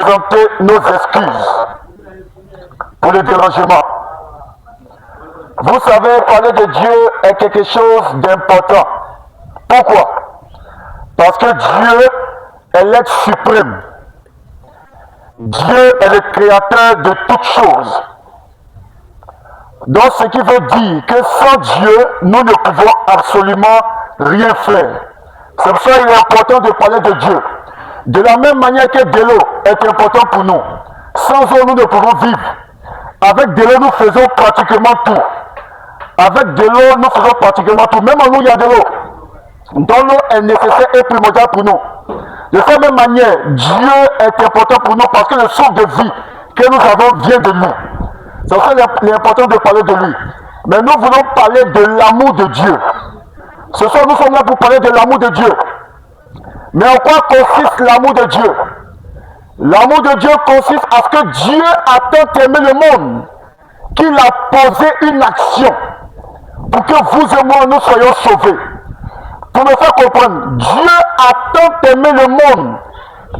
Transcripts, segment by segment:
présenter nos excuses pour le dérangement. Vous savez, parler de Dieu est quelque chose d'important. Pourquoi? Parce que Dieu est l'être suprême. Dieu est le créateur de toutes choses. Donc ce qui veut dire que sans Dieu, nous ne pouvons absolument rien faire. C'est pour ça qu'il est important de parler de Dieu. De la même manière que de l'eau est important pour nous. Sans eau, nous ne pouvons vivre. Avec de l'eau, nous faisons pratiquement tout. Avec de l'eau, nous faisons pratiquement tout. Même en nous, il y a de l'eau. Donc l'eau est nécessaire et primordiale pour nous. De cette même manière, Dieu est important pour nous parce que le souffle de vie que nous avons vient de nous. C'est pour ça qu'il est important de parler de lui. Mais nous voulons parler de l'amour de Dieu. Ce soir, nous sommes là pour parler de l'amour de Dieu. Mais en quoi consiste l'amour de Dieu? L'amour de Dieu consiste à ce que Dieu a tant aimé le monde qu'il a posé une action pour que vous et moi nous soyons sauvés. Pour me faire comprendre, Dieu a tant aimé le monde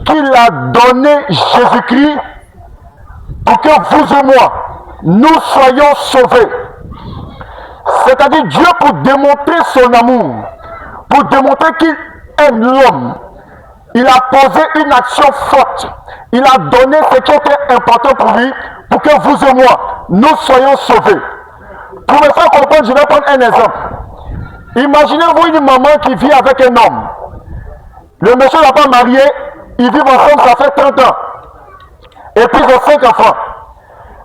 qu'il a donné Jésus-Christ pour que vous et moi nous soyons sauvés. C'est-à-dire Dieu pour démontrer son amour, pour démontrer qu'il aime l'homme, il a posé une action forte. Il a donné ce qui était important pour lui, pour que vous et moi, nous soyons sauvés. Pour me faire comprendre, je vais prendre un exemple. Imaginez-vous une maman qui vit avec un homme. Le monsieur n'a pas marié, ils vivent ensemble, ça fait 30 ans. Et puis ils ont 5 enfants.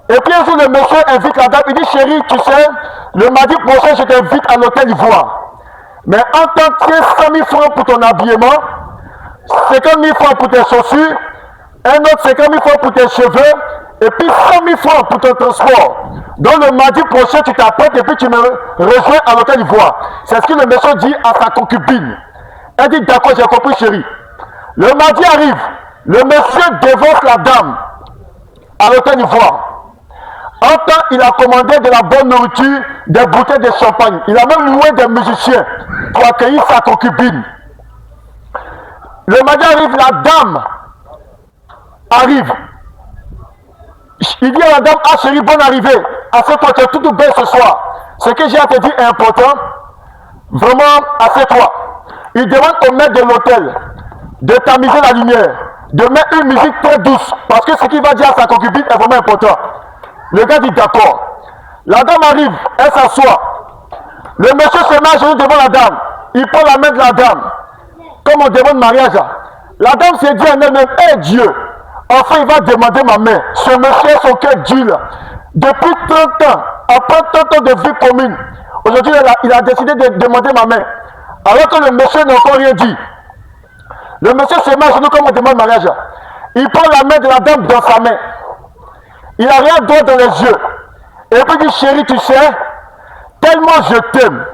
Et puis un jour, le monsieur invite la dame, il dit, chérie, tu sais, le mardi prochain, je t'invite à l'hôtel Ivoire. Mais en tant que 100 000 francs pour ton habillement, 50 000 francs pour tes chaussures, un autre 50 000 francs pour tes cheveux, et puis 100 000 francs pour ton transport. Donc le mardi prochain, tu t'apprêtes et puis tu me rejoins à l'hôtel Ivoire. C'est ce que le monsieur dit à sa concubine. Elle dit, d'accord, j'ai compris, chérie. Le mardi arrive, le monsieur dévance la dame à l'hôtel Ivoire. En temps, il a commandé de la bonne nourriture, des bouteilles de champagne. Il a même loué des musiciens pour accueillir sa concubine. Le mardi arrive, la dame arrive. Il dit à la dame, ah chérie, bonne arrivée. Assieds-toi, tu es toute belle ce soir. Ce que j'ai à te dire est important. Vraiment, assieds-toi. Il demande au maître de l'hôtel de tamiser la lumière, de mettre une musique très douce, parce que ce qu'il va dire à sa concubine est vraiment important. Le gars dit d'accord. La dame arrive, elle s'assoit. Le monsieur se met à genoux devant la dame. Il prend la main de la dame. Comme on demande mariage. La dame s'est dit en elle-même, hé Dieu, enfin il va demander ma main. Ce monsieur a son cœur dur. Depuis 30 ans, après 30 ans de vie commune, aujourd'hui il a décidé de demander ma main. Alors que le monsieur n'a encore rien dit. Le monsieur se met à genoux comme on demande mariage. Il prend la main de la dame dans sa main. Il a rien droit dans les yeux. Et puis il dit, chérie, tu sais, tellement je t'aime,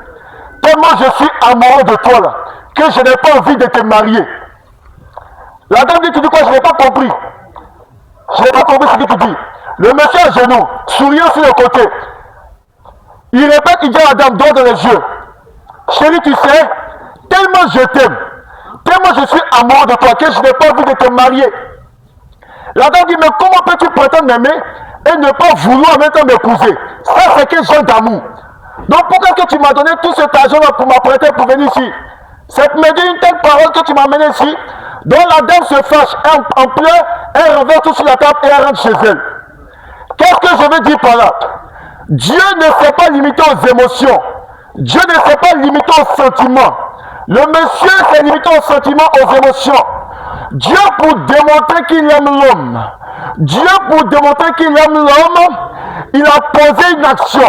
tellement je suis amoureux de toi là, que je n'ai pas envie de te marier. La dame dit, tu dis quoi? Je n'ai pas compris. Je n'ai pas compris ce que tu dis. Le monsieur à genoux, souriant sur le côté. Il répète, il dit à la dame, droit dans les yeux. Chérie, tu sais, tellement je t'aime, tellement je suis amoureux de toi, que je n'ai pas envie de te marier. La dame dit, mais comment peux-tu prétendre m'aimer et ne pas vouloir en même temps m'épouser? Ça, c'est quel genre d'amour? Donc pourquoi est-ce que tu m'as donné tout cet argent-là pour m'apprêter pour venir ici? C'est me dire une telle parole que tu m'as amené ici. Donc la dame se fâche, en pleure, elle renverse tout sur la table et elle rentre chez elle. Qu'est-ce que je veux dire par là? Dieu ne s'est pas limité aux émotions. Dieu ne s'est pas limité aux sentiments. Le monsieur s'est limité aux sentiments, aux émotions. Dieu pour démontrer qu'il aime l'homme. Dieu pour démontrer qu'il aime l'homme, il a posé une action.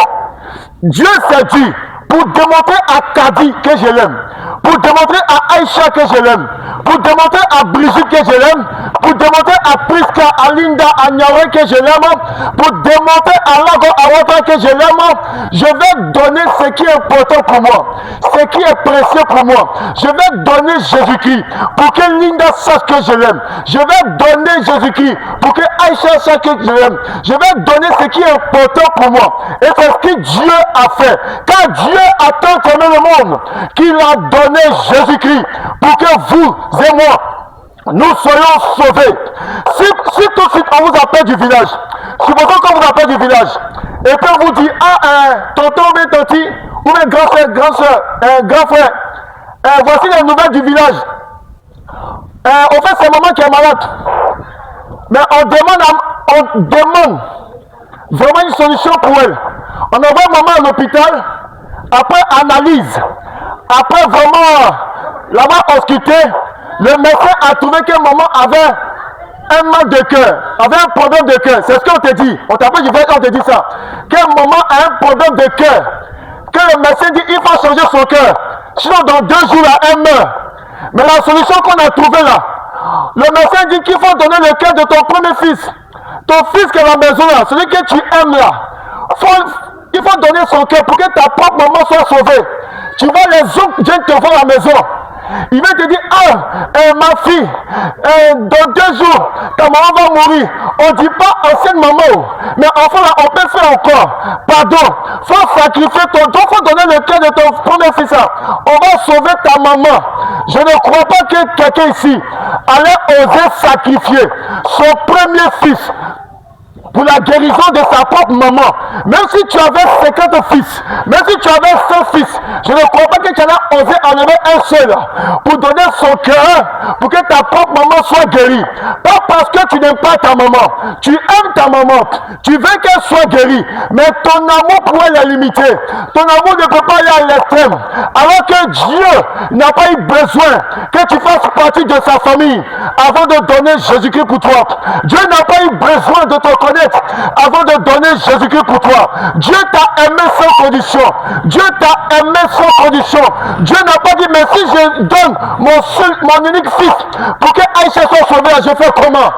Dieu s'est dit, pour démontrer à Kadi que je l'aime, pour démontrer à Aïcha que je l'aime, pour démontrer à Brigitte que je l'aime, pour démontrer à Priska, à Linda, à Nyawé que je l'aime, pour démontrer à Lago Awata que je l'aime, je vais donner ce qui est important pour moi, ce qui est précieux pour moi. Je vais donner Jésus-Christ pour que Linda sache que je l'aime. Je vais donner Jésus-Christ pour que Aïcha sache que je l'aime. Je vais donner ce qui est important pour moi. Et c'est ce que Dieu a fait. Car Dieu a tant aimé le monde qu'il a donné Jésus-Christ pour que vous et moi, nous soyons sauvés. Si tout de suite on vous appelle du village, supposons qu'on vous appelle du village, et qu'on vous dit, tonton, ou bien tanti, ou bien grand frère, grand frère, voici les nouvelles du village. En fait, c'est maman qui est malade. Mais on demande vraiment une solution pour elle. On envoie maman à l'hôpital, après analyse, après vraiment l'avoir ausculté, le médecin a trouvé que maman avait un mal de cœur, avait un problème de cœur. C'est ce qu'on te dit. On t'appelle du village, on te dit ça. Que maman a un problème de cœur. Que le médecin dit il faut changer son cœur. Sinon, dans 2 jours, là, elle meurt. Mais la solution qu'on a trouvée là, le médecin dit qu'il faut donner le cœur de ton premier fils. Ton fils qui est à la maison là, celui que tu aimes là. Il faut donner son cœur pour que ta propre maman soit sauvée. Tu vois les autres viennent te voir à la maison. Il va te dire, ma fille, dans 2 jours, ta maman va mourir. On ne dit pas ancienne maman, mais enfin là, on peut faire encore. Pardon, il faut sacrifier ton don, il faut donner le cœur de ton premier fils. On va sauver ta maman. Je ne crois pas que quelqu'un ici allait oser sacrifier son premier fils pour la guérison de sa propre maman. Même si tu avais 50 fils, même si tu avais 100 fils, je ne crois pas que tu allais oser enlever un seul pour donner son cœur, pour que ta propre maman soit guérie. Pas parce que tu n'aimes pas ta maman. Tu aimes ta maman. Tu veux qu'elle soit guérie. Mais ton amour pour elle est limité. Ton amour ne peut pas aller à l'extrême. Alors que Dieu n'a pas eu besoin que tu fasses partie de sa famille avant de donner Jésus-Christ pour toi. Dieu n'a pas eu besoin de te connaître avant de donner Jésus-Christ pour toi. Dieu t'a aimé sans condition. Dieu t'a aimé sans condition. Dieu n'a pas dit, mais si je donne mon unique fils pour que Aïcha soit sauvée, je fais comment?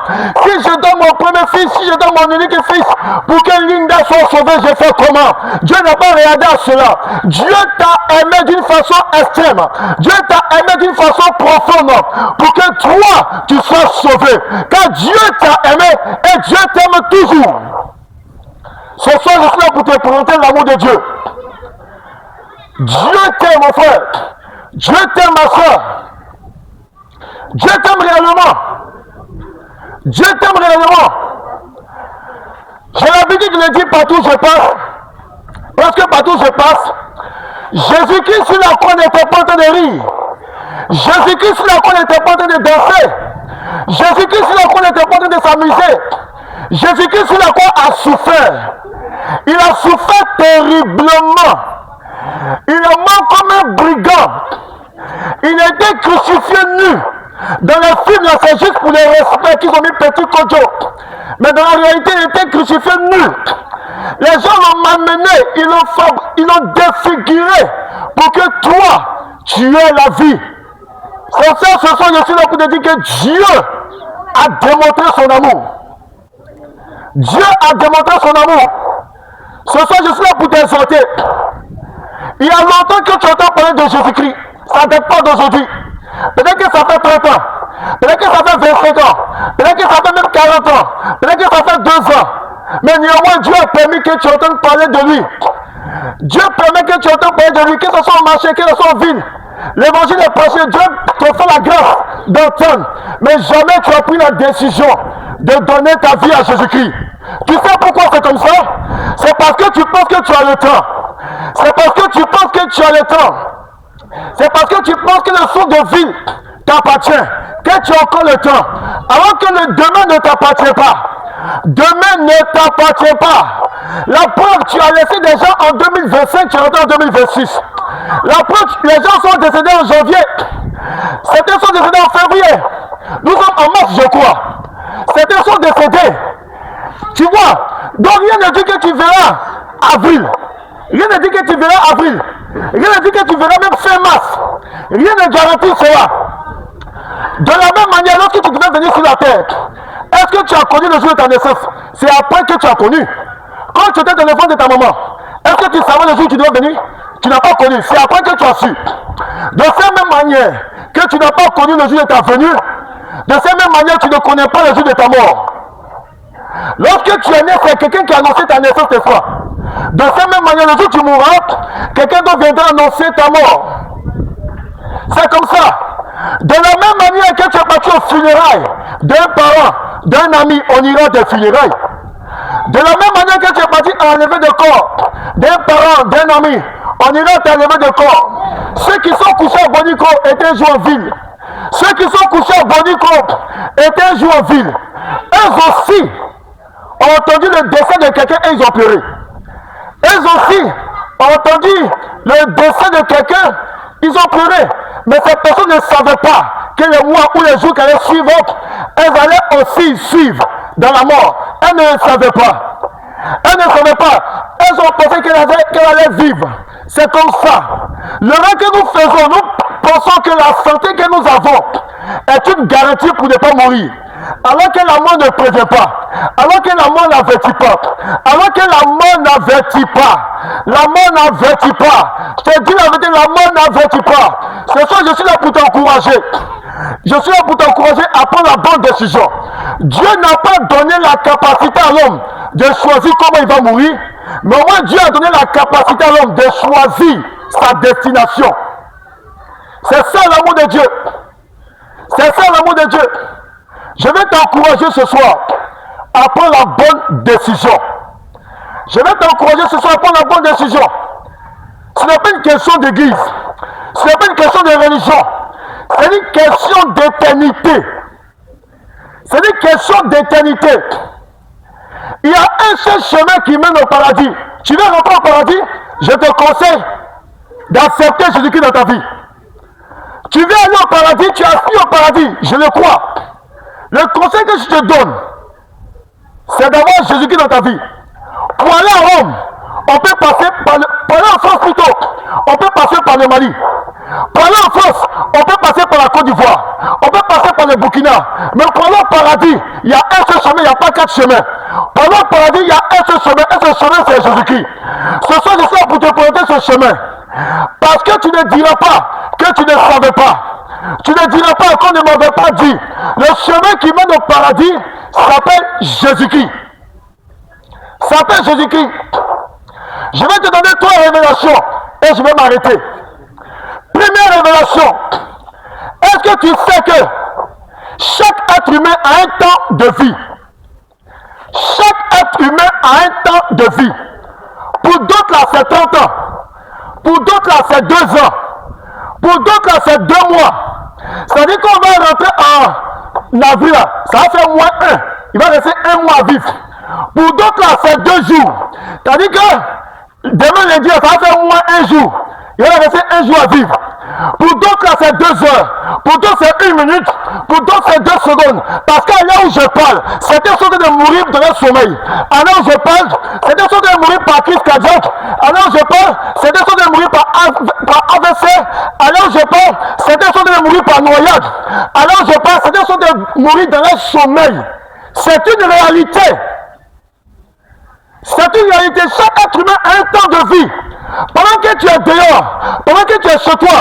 Si je donne mon premier fils, si je donne mon unique fils pour que Linda soit sauvée, je fais comment? Dieu n'a pas regardé à cela. Dieu t'a aimé d'une façon extrême. Dieu t'a aimé d'une façon profonde pour que toi, tu sois sauvé. Car Dieu t'a aimé et Dieu t'aime toujours. Ce soir, je suis là pour te présenter l'amour de Dieu. Dieu t'aime, mon frère. Dieu t'aime, ma soeur. Dieu t'aime réellement. Dieu t'aime réellement. J'ai l'habitude de le dire partout où je passe. Parce que partout où je passe, Jésus-Christ sur la croix n'était pas en train de rire. Jésus-Christ sur la croix n'était pas en train de danser. Jésus-Christ sur la croix n'était pas en train de s'amuser. Jésus-Christ sur la croix a souffert. Il a souffert terriblement. Il est mort comme un brigand. Il a été crucifié nu. Dans le film, là, c'est juste pour les respects qu'ils ont mis petit Kojo. Mais dans la réalité, il était crucifié nu. Les gens l'ont malmené, ils l'ont défiguré pour que toi, tu aies la vie. C'est ça, ce soir, je suis là pour te dire que Dieu a démontré son amour. Dieu a démontré son amour. Ce soir, je suis là pour t'exhorter. Il y a longtemps que tu entends parler de Jésus-Christ. Ça ne date pas d'aujourd'hui. Peut-être que ça fait 30 ans. Peut-être que ça fait 25 ans. Peut-être que ça fait même 40 ans. Peut-être que ça fait 2 ans. Mais néanmoins, Dieu a permis que tu entendes parler de lui. Dieu permet que tu entendes parler de lui, que ce soit au marché, que ce soit en ville. L'évangile est passé, Dieu te fait la grâce d'entendre. Mais jamais tu as pris la décision de donner ta vie à Jésus-Christ. Tu sais pourquoi c'est comme ça? C'est parce que tu penses que tu as le temps. C'est parce que tu penses que tu as le temps. C'est parce que tu penses que le sou de vie t'appartient, que tu as encore le temps. Alors que le demain ne t'appartient pas. Demain ne t'appartient pas. La preuve, tu as laissé des gens en 2025, tu rentres en 2026. La preuve, les gens sont décédés en janvier. Certains sont décédés en février. Nous sommes en mars, je crois. Certains sont décédés. Tu vois, donc rien ne dit que tu verras avril. Rien ne dit que tu verras avril. Rien ne dit que tu verras même fin mars. Rien ne garantit cela. De la même manière, lorsque tu devais venir sur la terre, est-ce que tu as connu le jour de ta naissance? C'est après que tu as connu. Quand tu étais dans le ventre de ta maman, est-ce que tu savais le jour où tu devais venir? Tu n'as pas connu. C'est après que tu as su. De cette même manière que tu n'as pas connu le jour de ta venue, de cette même manière, tu ne connais pas le jour de ta mort. Lorsque tu es né, c'est quelqu'un qui a annoncé ta naissance de foi. De cette même manière, le jour où tu mourras, quelqu'un d'autre viendra annoncer ta mort. C'est comme ça. De la même manière que tu es parti au funérailles d'un parent, d'un ami, on ira des funérailles. De la même manière que tu es parti à enlever de corps, d'un parent, d'un ami, on ira t'enlever de corps. Ceux qui sont couchés à Bonico étaient un jour en ville. Ceux qui sont couchés à Bonico étaient un jour en ville. Eux aussi ont entendu le décès de quelqu'un et ils ont pleuré. Eux aussi ont entendu le décès de quelqu'un, ils ont pleuré. Mais ces personnes ne savaient pas que les mois ou les jours qui allaient suivre, elles allaient aussi suivre dans la mort. Elles ne le savaient pas. Elles ne savaient pas. Elles ont pensé qu'elles allaient vivre. C'est comme ça. Le rêve que nous faisons, nous pensons que la santé que nous avons est une garantie pour ne pas mourir. Alors que la mort ne prévient pas. Alors que la mort n'avertit pas. Alors que la mort n'avertit pas. La mort n'avertit pas. Je te dis la vérité, la mort n'avertit pas. Ce soir, je suis là pour t'encourager. Je suis là pour t'encourager à prendre la bonne décision. Dieu n'a pas donné la capacité à l'homme de choisir comment il va mourir. Mais au moins Dieu a donné la capacité à l'homme de choisir sa destination. C'est ça l'amour de Dieu. C'est ça l'amour de Dieu. Je vais t'encourager ce soir à prendre la bonne décision. Je vais t'encourager ce soir à prendre la bonne décision. Ce n'est pas une question d'église. Ce n'est pas une question de religion. C'est une question d'éternité. C'est une question d'éternité. Il y a un seul chemin qui mène au paradis. Tu veux rentrer au paradis? Je te conseille d'accepter Jésus-Christ dans ta vie. Tu veux aller au paradis, tu aspires au paradis, je le crois. Le conseil que je te donne, c'est d'avoir Jésus-Christ dans ta vie. Pour aller à Rome, on peut passer par pour aller en France plutôt, on peut passer par le Mali. Pour aller en France, on peut passer par la Côte d'Ivoire, on peut passer par le Burkina. Mais pour aller au paradis, il y a un seul chemin, il n'y a pas 4 chemins. Pour aller au paradis, il y a un seul chemin, et ce chemin c'est Jésus-Christ. Ce soir, je suis là pour te présenter ce chemin. Parce que tu ne diras pas que tu ne savais pas. Tu ne diras pas qu'on ne m'avait pas dit. Le chemin qui mène au paradis s'appelle Jésus-Christ. S'appelle Jésus-Christ. Je vais te donner 3 révélations et je vais m'arrêter. Première révélation. Est-ce que tu sais que chaque être humain a un temps de vie? Chaque être humain a un temps de vie. Pour d'autres là c'est 30 ans. Pour d'autres là c'est 2 ans. Pour d'autres là c'est 2 mois. Ça dit qu'on va rentrer en avril là, ça va faire moins 1. Il va rester 1 mois à vivre. Pour d'autres là c'est 2 jours. C'est-à-dire que demain lundi ça va faire moins 1 jour. Il va rester 1 jour à vivre. Pour d'autres là c'est 2 heures. Pour d'autres c'est 1 minute. Pour d'autres c'est 2 secondes. Parce qu'à l'heure où je parle, certains sont de mourir de leur sommeil. À l'heure où je parle, certains sont de mourir par crise cardiaque. À l'heure où je parle, certains sont de mourir par AVC. À l'heure où je parle, certains sont de mourir par noyade. À l'heure où je parle, certains sont de mourir dans leur sommeil. C'est une réalité. C'est une réalité. Chaque être humain a un temps de vie. Pendant que tu es dehors, pendant que tu es chez toi,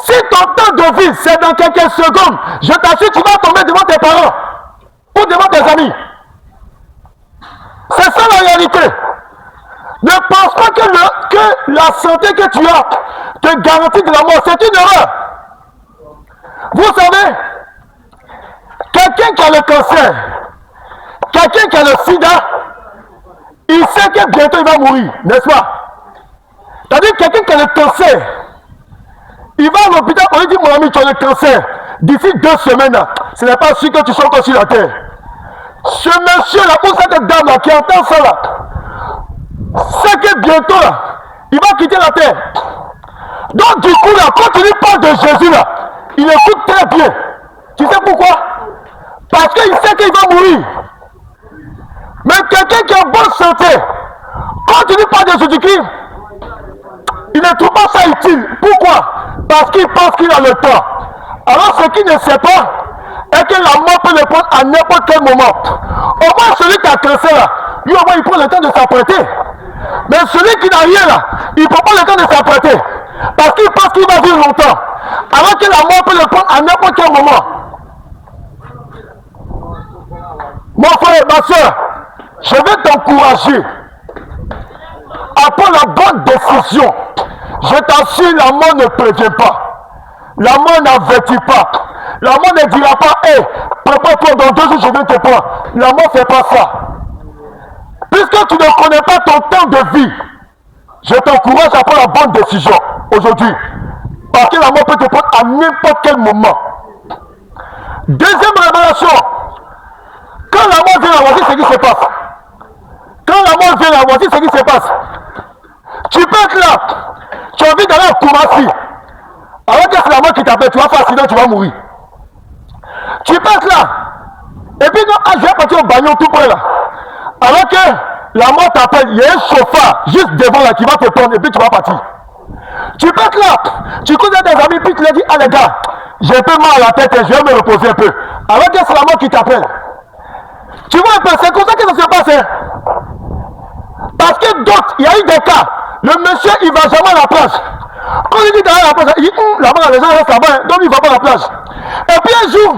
si ton temps de vie c'est dans quelques secondes, je t'assure tu vas tomber devant tes parents ou devant tes amis. C'est ça la réalité. Ne pense pas que la santé que tu as te garantit de la mort. C'est une erreur. Vous savez, quelqu'un qui a le cancer, quelqu'un qui a le sida, il sait que bientôt il va mourir, n'est-ce pas? C'est-à-dire quelqu'un qui a le cancer, il va à l'hôpital, on lui dit mon ami tu as le cancer, d'ici 2 semaines, ce n'est pas sûr que tu sois encore sur la terre. Ce monsieur là, ou cette dame là qui entend ça là, sait que bientôt là, il va quitter la terre. Donc du coup là, quand tu lui parles de Jésus là, il écoute très bien. Tu sais pourquoi? Parce qu'il sait qu'il va mourir. Mais quelqu'un qui est en bonne santé, quand tu lui parles de Jésus-Christ, il ne trouve pas ça utile. Pourquoi? Parce qu'il pense qu'il a le temps. Alors ce qu'il ne sait pas est que la mort peut le prendre à n'importe quel moment. Au moins celui qui a cancer là, lui au moins il prend le temps de s'apprêter. Mais celui qui n'a rien là, il ne prend pas le temps de s'apprêter. Parce qu'il pense qu'il va vivre longtemps. Alors que la mort peut le prendre à n'importe quel moment. Mon frère, ma soeur, je vais t'encourager à prendre la bonne décision. Je t'assure, la mort ne prévient pas. La mort n'avertit pas. La mort ne dira pas, hé, prends pas toi, dans 2 jours je vais te prendre. La mort fait pas ça. Puisque tu ne connais pas ton temps de vie, je t'encourage à prendre la bonne décision aujourd'hui. Parce que la mort peut te prendre à n'importe quel moment. Deuxième révélation. Quand la mort vient, voici ce qui se passe. Quand la mort vient, voici ce qui se passe. Tu peux être là. Tu as envie d'aller à Koumassi. Alors que c'est la mort qui t'appelle, tu vas faire accident, tu vas mourir. Tu peux être là. Et puis, non, je vais partir au bagnon tout près là. Alors que la mort t'appelle, il y a un chauffeur juste devant là qui va te prendre et puis tu vas partir. Tu peux être là. Tu connais des amis, puis tu leur dis, ah les gars, j'ai un peu mal à la tête et je vais me reposer un peu. Alors que c'est la mort qui t'appelle. Tu vois un peu, c'est comme ça que ça se passe. Hein? Parce que d'autres, il y a eu des cas. Le monsieur, il va jamais à la plage. Quand il dit d'aller à la plage, il dit, là-bas, les gens restent là-bas, hein, donc il ne va pas à la plage. Et puis un jour,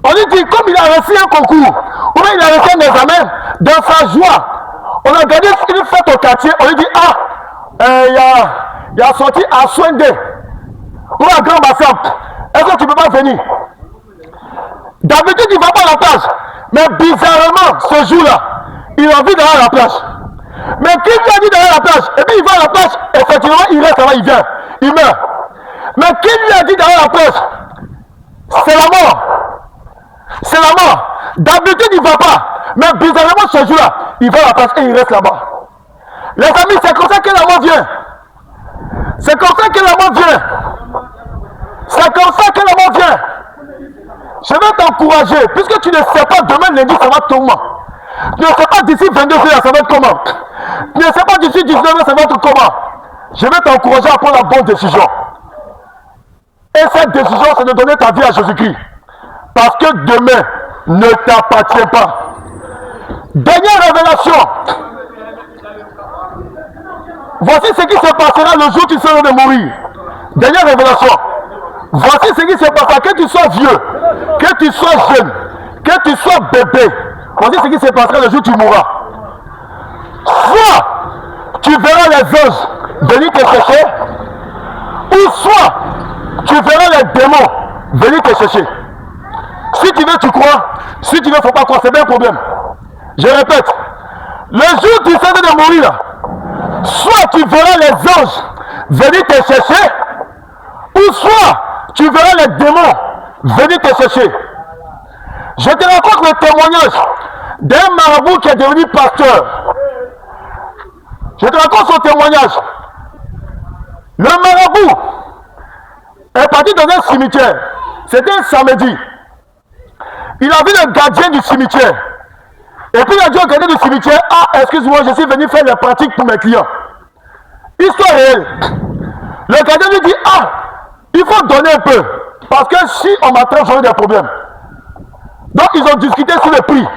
on lui dit, comme il a réussi un concours, ou bien il a réussi un examen, dans sa joie, on a gagné une fête au quartier, on lui dit, il a sorti à Swende, ou à Grand Bassin, est-ce que tu ne peux pas venir? D'habitude, il ne va pas à la plage, mais bizarrement, ce jour-là, il a envie d'aller à la plage. Mais qui lui a dit d'aller à la plage? Et puis il va à la plage, effectivement, il reste là-bas, il vient, il meurt. Mais qui lui a dit d'aller à la plage? C'est la mort. C'est la mort. D'habitude, il ne va pas. Mais bizarrement, ce jour-là, il va à la plage et il reste là-bas. Les amis, c'est comme ça que la mort vient. C'est comme ça que la mort vient. C'est comme ça que la mort vient. Je vais t'encourager, puisque tu ne sais pas, demain lundi, ça va être comment. Tu ne sais pas d'ici 22 heures, ça va être comment. Tu ne sais pas d'ici 19 heures, ça va être comment. Je vais t'encourager à prendre la bonne décision. Et cette décision, c'est de donner ta vie à Jésus-Christ. Parce que demain ne t'appartient pas. Dernière révélation. Voici ce qui se passera le jour où tu seras de mourir. Dernière révélation. Voici ce qui se passera, que tu sois vieux, que tu sois jeune, que tu sois bébé. Voici ce qui se passera le jour où tu mourras. Soit tu verras les anges venir te chercher, ou soit tu verras les démons venir te chercher. Si tu veux, tu crois. Si tu ne veux, faut pas croire. C'est bien un problème. Je répète. Le jour où tu seras de mourir, soit tu verras les anges venir te chercher, ou soit tu verras les démons venir te chercher. Je te raconte le témoignage d'un marabout qui est devenu pasteur. Je te raconte son témoignage. Le marabout est parti dans un cimetière. C'était un samedi. Il a vu le gardien du cimetière. Et puis il a dit au gardien du cimetière, ah, excuse-moi, je suis venu faire les pratiques pour mes clients. Histoire réelle. Le gardien lui dit, ah, il faut donner un peu. Parce que si on m'attrape, j'aurai des problèmes. Donc ils ont discuté sur le prix.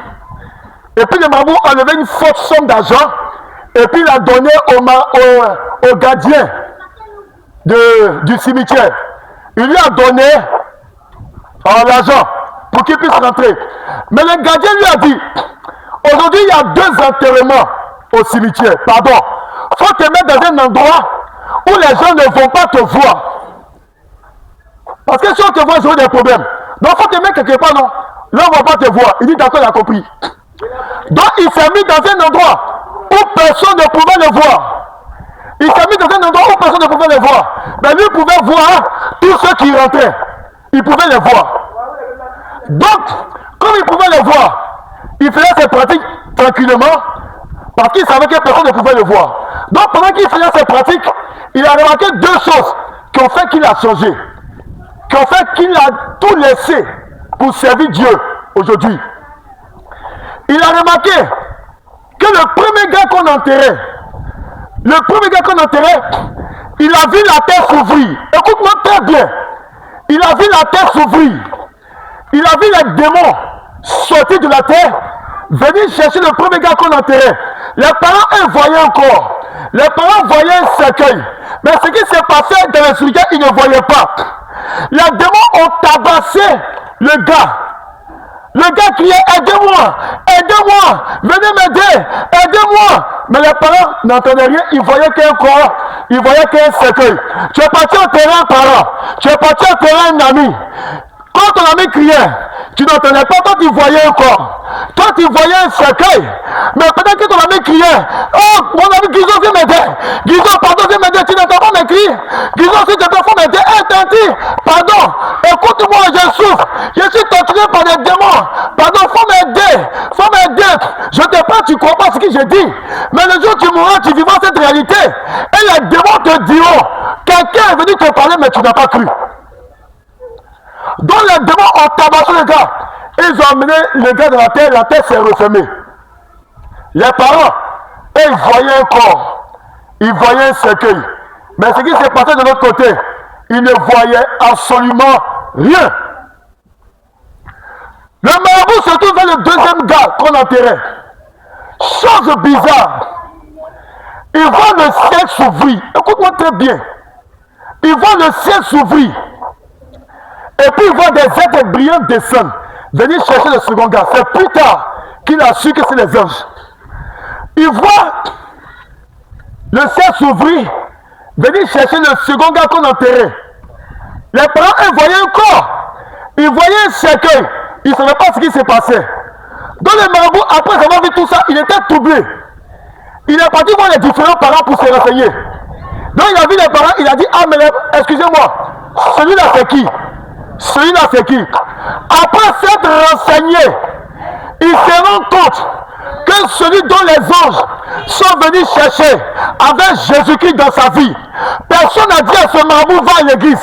Et puis le marabout a levé une forte somme d'argent. Et puis il a donné au gardien du cimetière. Il lui a donné l'argent pour qu'il puisse rentrer. Mais le gardien lui a dit, aujourd'hui il y a 2 enterrements au cimetière. Pardon. Il faut te mettre dans un endroit où les gens ne vont pas te voir. Parce que si on te voit, j'aurai des problèmes. Donc il faut te mettre quelque part, non? Là on ne va pas te voir. Il dit d'accord, il a compris. Donc il s'est mis dans un endroit où personne ne pouvait le voir. Il s'est mis dans un endroit où personne ne pouvait le voir. Mais lui pouvait voir tous ceux qui rentraient. Il pouvait les voir. Donc, comme il pouvait les voir, il faisait ses pratiques tranquillement parce qu'il savait que personne ne pouvait le voir. Donc pendant qu'il faisait ses pratiques, il a remarqué 2 choses qui ont fait qu'il a changé. Qui ont fait qu'il a tout laissé pour servir Dieu aujourd'hui. Il a remarqué que le premier gars qu'on enterrait, il a vu la terre s'ouvrir. Écoute-moi très bien. Il a vu la terre s'ouvrir. Il a vu les démons sortir de la terre, venir chercher le premier gars qu'on enterrait. Les parents, eux, voyaient encore. Les parents voyaient un cercueil. Mais ce qui s'est passé dans le cimetière, ils ne voyaient pas. Les démons ont tabassé le gars. Le gars criait, aidez-moi, aidez-moi, venez m'aider, aidez-moi. Mais les parents n'entendaient rien, ils voyaient qu'un corps, ils voyaient qu'un cercueil. Tu es parti au terrain, parent, tu es parti au terrain, un ami. Quand ton ami criait, Tu n'entendais pas, toi tu voyais un corps. Toi tu voyais un cercueil. Mais peut-être que ton ami criait, oh mon ami Guizot, viens m'aider. Guizot, pardon, viens m'aider. Tu n'entends pas mes cris. Guizot, si tu peux, faut m'aider. Hé, Tanti, pardon, écoute-moi, je souffre. Je suis torturé par des démons. Pardon, faut m'aider. Faut m'aider. Je te parle, tu ne crois pas ce que j'ai dit. Mais le jour où tu mourras, tu vivras cette réalité. Et les démons te diront, quelqu'un est venu te parler, mais tu n'as pas cru. Donc les démons ont tabassé le gars. Ils ont amené le gars de la terre s'est refermée. Les parents, ils voyaient un corps, ils voyaient un cercueil. Mais ce qui s'est passé de l'autre côté, ils ne voyaient absolument rien. Le marabout se trouve vers le deuxième gars qu'on enterrait. Chose bizarre. Il voit le ciel s'ouvrir. Écoute-moi très bien. Il voit le ciel s'ouvrir. Et puis il voit des êtres brillants descendre, venir chercher le second gars. C'est plus tard qu'il a su que c'est les anges. Il voit le ciel s'ouvrir, venir chercher le second gars qu'on enterrait. Les parents, ils voyaient un corps, ils voyaient un cercueil, ils ne savaient pas ce qui s'est passé. Donc le marabout, après avoir vu tout ça, il était troublé. Il est parti voir les différents parents pour se renseigner. Donc il a vu les parents, il a dit, ah mais excusez-moi, celui-là c'est qui? Celui-là c'est qui? Après s'être renseigné, il se rend compte que celui dont les anges sont venus chercher avec Jésus-Christ dans sa vie. Personne n'a dit à ce marabout va à l'église.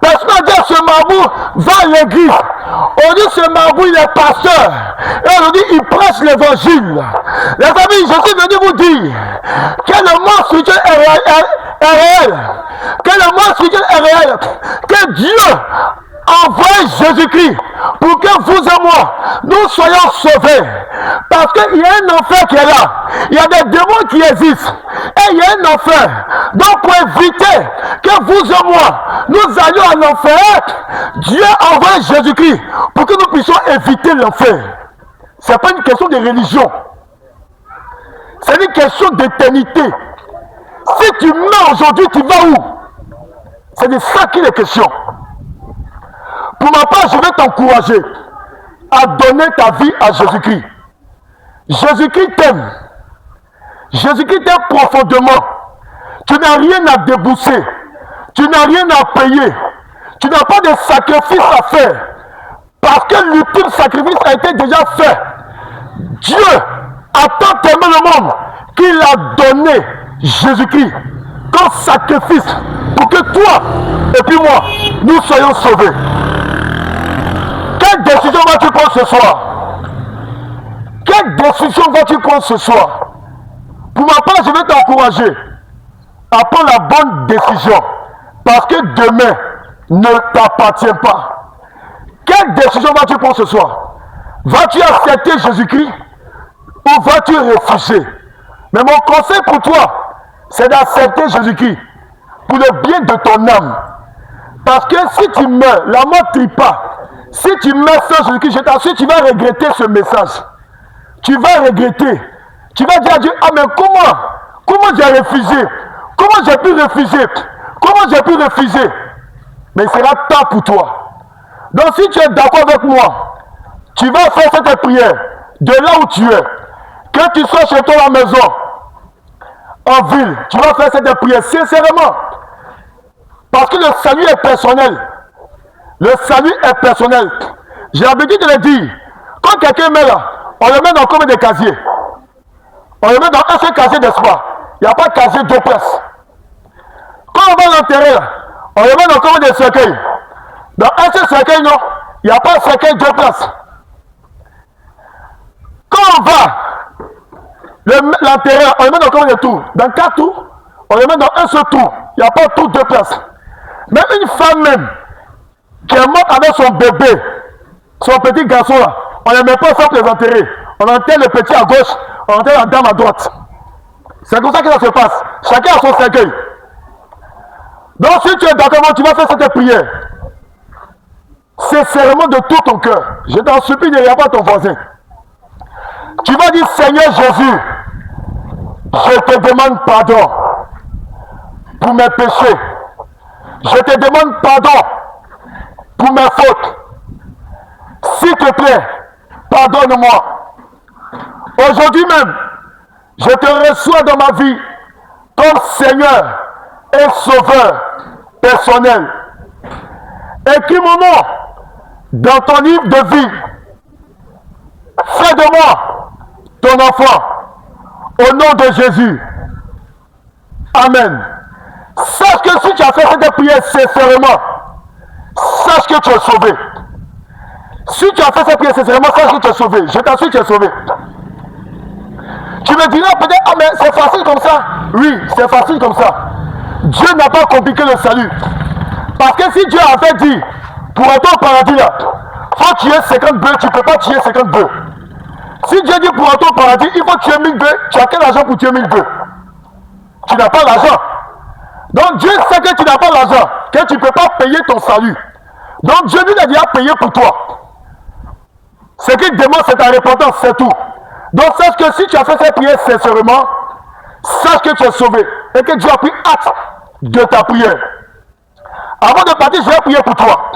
Personne n'a dit à ce marabout va à l'église. On dit ce marabout il est pasteur. Et on dit il prêche l'évangile. Les amis, je suis venu vous dire que le monde spirituel est réel. Que le monde spirituel est réel. Que Dieu envoie Jésus-Christ pour que vous et moi, nous soyons sauvés. Parce qu'il y a un enfer qui est là. Il y a des démons qui existent. Et il y a un enfer. Donc pour éviter que vous et moi, nous allions à l'enfer, Dieu envoie Jésus-Christ pour que nous puissions éviter l'enfer. Ce n'est pas une question de religion. C'est une question d'éternité. Si tu meurs aujourd'hui, tu vas où? C'est de ça qu'il est question. Pour ma part, je vais t'encourager à donner ta vie à Jésus-Christ. Jésus-Christ t'aime. Jésus-Christ t'aime profondément. Tu n'as rien à débourser. Tu n'as rien à payer. Tu n'as pas de sacrifice à faire. Parce que l'ultime sacrifice a été déjà fait. Dieu a tant aimé le monde qu'il a donné Jésus-Christ comme sacrifice pour que toi et puis moi, nous soyons sauvés. Quelle décision vas-tu prendre ce soir? Quelle décision vas-tu prendre ce soir? Pour ma part, je vais t'encourager à prendre la bonne décision. Parce que demain ne t'appartient pas. Quelle décision vas-tu prendre ce soir? Vas-tu accepter Jésus-Christ ou vas-tu refuser? Mais mon conseil pour toi, c'est d'accepter Jésus-Christ pour le bien de ton âme. Parce que si tu meurs, la mort ne trie pas. Si tu meurs sans Jésus-Christ, je t'assure, tu vas regretter ce message. Tu vas regretter. Tu vas dire à Dieu, ah mais comment j'ai refusé? Comment j'ai pu refuser? Comment j'ai pu refuser? Mais il sera tard pour toi. Donc si tu es d'accord avec moi, tu vas faire cette prière de là où tu es. Que tu sois chez toi à la maison, en ville, tu vas faire cette prière sincèrement. Parce que le salut est personnel. Le salut est personnel. J'ai l'habitude de le dire. Quand quelqu'un meurt là, on le met dans combien de casiers? On le met dans un seul casier, n'est-ce pas? Il n'y a pas de casier deux places. Quand on va l'enterrer là, on le met dans combien de cercueils? Dans un seul cercueil, non? Il n'y a pas de cercueil deux places. Quand on va l'enterrer, on le met dans combien de tours? Dans 4 tours? On le met dans un seul tour. Il n'y a pas de tour deux places. Même une femme même, qui est morte avec son bébé, son petit garçon là, on ne met pas sans les enterrer. On enterre le petit à gauche, on enterre la dame à droite. C'est comme ça que ça se passe. Chacun a son cercueil. Donc si tu es d'accord, tu vas faire cette prière. Sincèrement de tout ton cœur. Je t'en supplie, ne regarde pas ton voisin. Tu vas dire, Seigneur Jésus, je te demande pardon pour mes péchés. Je te demande pardon pour mes fautes. S'il te plaît, pardonne-moi. Aujourd'hui même, je te reçois dans ma vie comme Seigneur et Sauveur personnel. Écris mon nom dans ton livre de vie. Fais de moi ton enfant. Au nom de Jésus. Amen. Sache que si tu as fait cette prière sincèrement, sache que tu es sauvé. Si tu as fait cette prière sincèrement, sache que tu es sauvé. Je t'assure que tu es sauvé. Tu me diras peut-être, ah mais c'est facile comme ça. Oui, c'est facile comme ça. Dieu n'a pas compliqué le salut. Parce que si Dieu avait dit, pour entrer au paradis là, faut tuer 50 bœufs, tu ne peux pas tuer 50 bœufs. Si Dieu dit pour entrer au paradis, il faut tuer 1000 bœufs, tu as quel argent pour tuer 1000 bœufs? Tu n'as pas l'argent. Donc Dieu sait que tu n'as pas l'argent, que tu ne peux pas payer ton salut. Donc Dieu lui a déjà payé pour toi. Ce qu'il demande, c'est ta repentance, c'est tout. Donc sache que si tu as fait cette prière sincèrement, sache que tu es sauvé et que Dieu a pris acte de ta prière. Avant de partir, je vais prier pour toi.